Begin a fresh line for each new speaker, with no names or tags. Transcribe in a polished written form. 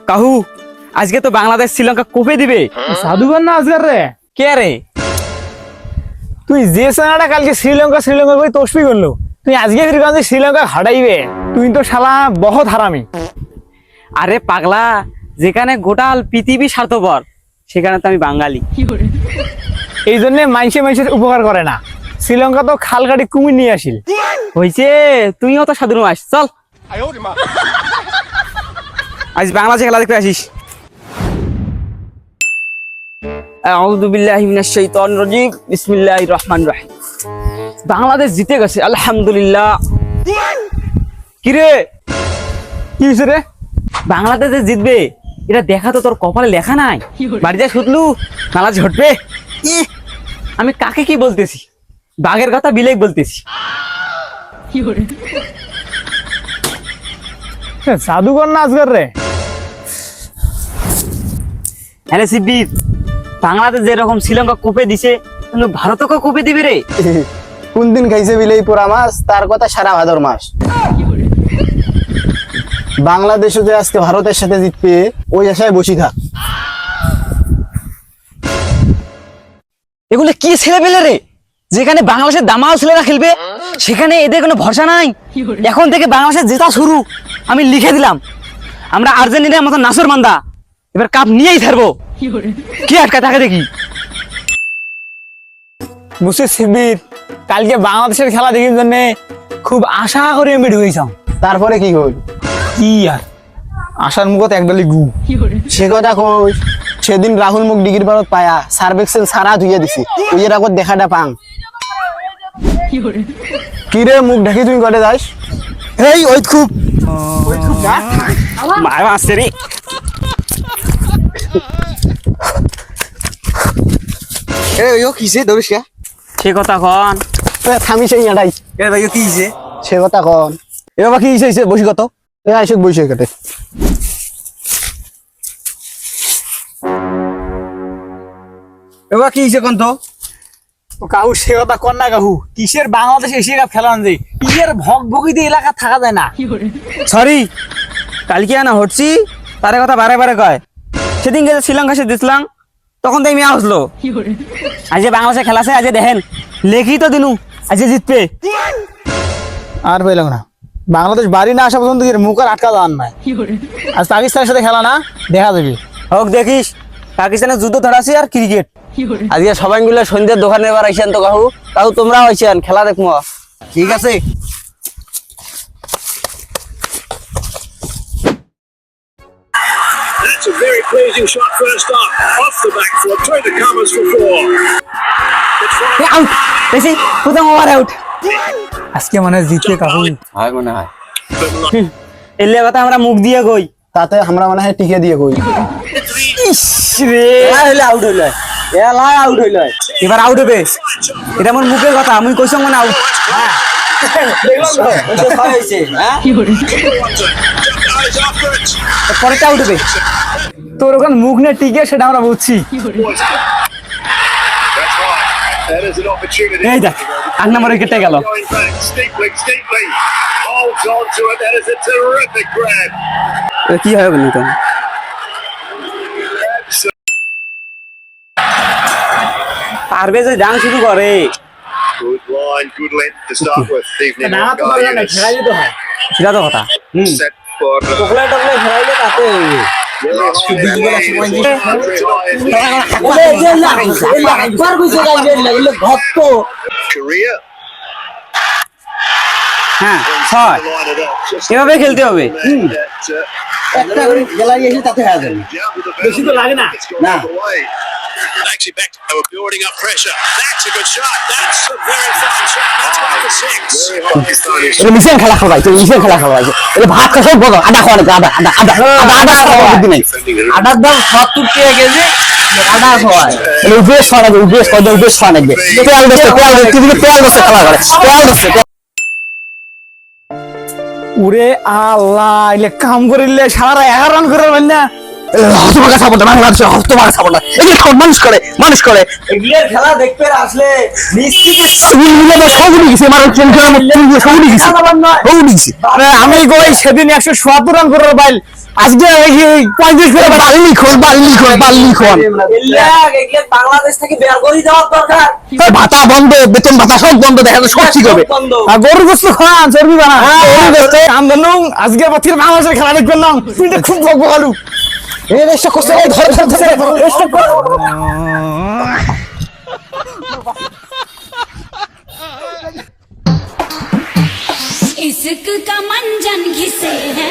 কাহু আজকে তো বাংলাদেশ শ্রীলঙ্কা কোপে দিবে।
জাদুঘর না আজকার রে?
কে রে?
তুই যে সেনাটা কালকে শ্রীলঙ্কা শ্রীলঙ্কা করে তসবি করলো, তুই আজকে ফিরকান শ্রীলঙ্কা হারাইবে? তুই তো শালা বহুত হারামি।
আরে পাগলা, যেখানে গোটাল পৃথিবী স্বার্থপর সেখানে তো আমি বাঙালি।
এই জন্য মানুষের উপকার করে না। শ্রীলঙ্কা তো খাল কাটি কুমির নিয়ে আসিল।
হয়েছে, তুইও তো সাধু মাস, চল আজ বাংলাদেশে খেলা দেখতে আসিস। আউযু বিল্লাহি মিনাশ শাইতানির রাজিম, বিসমিল্লাহির রহমানির রহিম। বাংলাদেশ জিতে গেছে, আলহামদুলিল্লাহ। কি রে,
কি হয়েছে রে?
বাংলাদেশ যে জিতবে এটা দেখা তো তোর কপালে লেখা নাই। বাড়িতে শুধলু নালা ঝটবে। আমি কাকে কি বলতেছি? বাঘের কথা বিলেক বলতেছি।
জাদুঘর না আজকার রে?
হ্যাঁ শিবির, বাংলাদেশ যেরকম শ্রীলঙ্কা কোপে দিছে ভারতকে কোপে দিবে রে।
কোন দিন খাইছে বিলেই পোড়া মাছ, তার কথা সারা ভাদর মাস। বাংলাদেশও যে আজকে ভারতের সাথে জিতবে ওই আশায় বসি থাক।
এগুলো কি ছেলে পেলে রে? যেখানে বাংলাদেশের দামাল ছেলেরা খেলবে সেখানে এদের কোনো ভরসা নাই। এখন থেকে বাংলাদেশের জেতা শুরু। আমি লিখে দিলাম, আমরা আর্জেন্টিনার মতো নাসর বান্দা এবার কাপ নিয়েই ছাড়বো। কি আটকা থাকে দেখি।
বুঝছিস শিবির, কালকে বাংলাদেশের খেলা দেখার জন্য খুব আশা করে আমি ঢুকেছিলাম।
তারপরে কি হল?
কি আর আশার মুখত একডালি গু।
সে কথা কই, সেদিন রাহুল মুখ ডিগির পারত পায়া সার্ভেক্সেল সারা ধুইয়া দিছি, ওই এর আগত দেখাটা পাং। কি রে মুখ ঢাকি তুই করে যাস? এই ওই খুব
মায় আসছে রে।
কিসে দৌড়িস কে?
সে কথা কন।
থামি সেই এটাই
কি হয়েছে?
সে কথা কন।
এ বাবা কি হয়েছে? বসি কত
এ আইসুক বইসে কেটে
এবার কি হয়েছে কন তো?
কাহু সে কথা কর না কাহু। কিসের বাংলাদেশ এশিয়া কাপ খেলা যে কিসের ভগ ভগিতে এলাকা থাকা যায় না।
সরি, কালকে না হটছি তার কথা বারে বারে কয়। সেদিন গেছে শ্রীলঙ্কা সে দিছিলাম, তখন তো আমি আসলো। আজ বাংলাদেশে খেলা আছে, আজ দেখেন লেখি তো দিনু আজ জিতবে।
আর পেলাম না, বাংলাদেশ বাড়ি না আসা পর্যন্ত এর মুখ আর আটকা যান নাই। আজ পাকিস্তানের সাথে খেলা না, দেখা যাবে।
হোক দেখিস, পাকিস্তানের যুদ্ধ ধরাছি আর ক্রিকেট। আজকে সবাই মিলে সন্ধ্যের দোকানে এবার আইসেন তো কাহু। কাহু তোমরা আইসেন, খেলা দেখবো। ঠিক আছে।
That's a very pleasing shot first up. Off the back foot, through the covers for four.
Out বেশি, প্রথম ওভার আউট।
আজকে মানে জিতে কাহু
হয় মনে হয়। এলে কথা আমরা মুখ দিয়ে কই,
তাতে আমরা মনে হয় টিকে দিয়ে কই।
আউট হইল, আউট হইল। এবার আউট হবে, এটা আমার মুখের কথা। আমি কইছ মানে আউট।
Eyes after it.
পরেরটা আউট হবে।
তোর ওখানে মুখ নিয়ে টিকে সেটা আমরা বুঝছি।
That's right. That is an opportunity.
এই দেখ, 8 নম্বরে কেটে গেল।
Going back, steeply. Holds on to it. That is a terrific grab.
কি হবে বলুন তো? পারবে যে ডান শুরু করে।
Good line, good length to start with. Evening
না
on
তো পারবে না,
Guardians.
খেলা দিতে হয়।
সেটা তো কথা।
Set for
টকলে টকলে খেলাইলে তাতে হইবে।
Korea.
হ্যাঁ, ছয়।
Line it up. Just
এভাবে খেলতে হবে।
একটা করে গ্যালারি এসে তাতে হয়ে যাবে।
বেশি তো লাগে না।
না।
Actually, back. They were building up pressure. That's a good shot. That's a very fine shot. That's 1 for 6.
এটা মিশন খেলা খাওয়াই, তো মিশন খেলা খাওয়াই। এটা ভাত খাওয়া সব বড়, আদা খাওয়া লাগে, আদা খাওয়া বুদ্ধি নাই। আদার দাম 70 টাকা কেজি, আদা খাওয়াই। এটা উপেশ খাওয়া লাগবে, উপেশ খাওয়া লাগবে। তেল বসে খেলা করে, তেল বসে।
উরে আল্লাহ, এলে কাম করিলে সারা 11 রান করে পারেন না।
হতভাগা সাপোর্টার বাংলাদেশের হতভাগা সাপোর্টার এগুলো সব মানুষ করে
এগুলোর খেলা দেখতে আসলে নিশ্চিত
সবুনি গেছে আমার সবুনি গেছে
আমি কই সেদিন 177 রান করে বাইল আজকে 35 করে
বাল্লি খন
বাংলাদেশ থেকে বের করে দেওয়ার দরকার।
ভাতা বন্ধ বেতন ভাতা সব বন্ধ দেখা যায় সব ঠিক হবে
গরুর গোস্ত খান চর্বি বানা গরুর গোস্ত কাম জানুম আজকে বাতির বাংলাদেশের খেলা দেখবেন না তুই তো খুব বকবক আলু এই রেস্ট করছে এই ধর রেস্ট কর
इश्क का मंजन घिसे है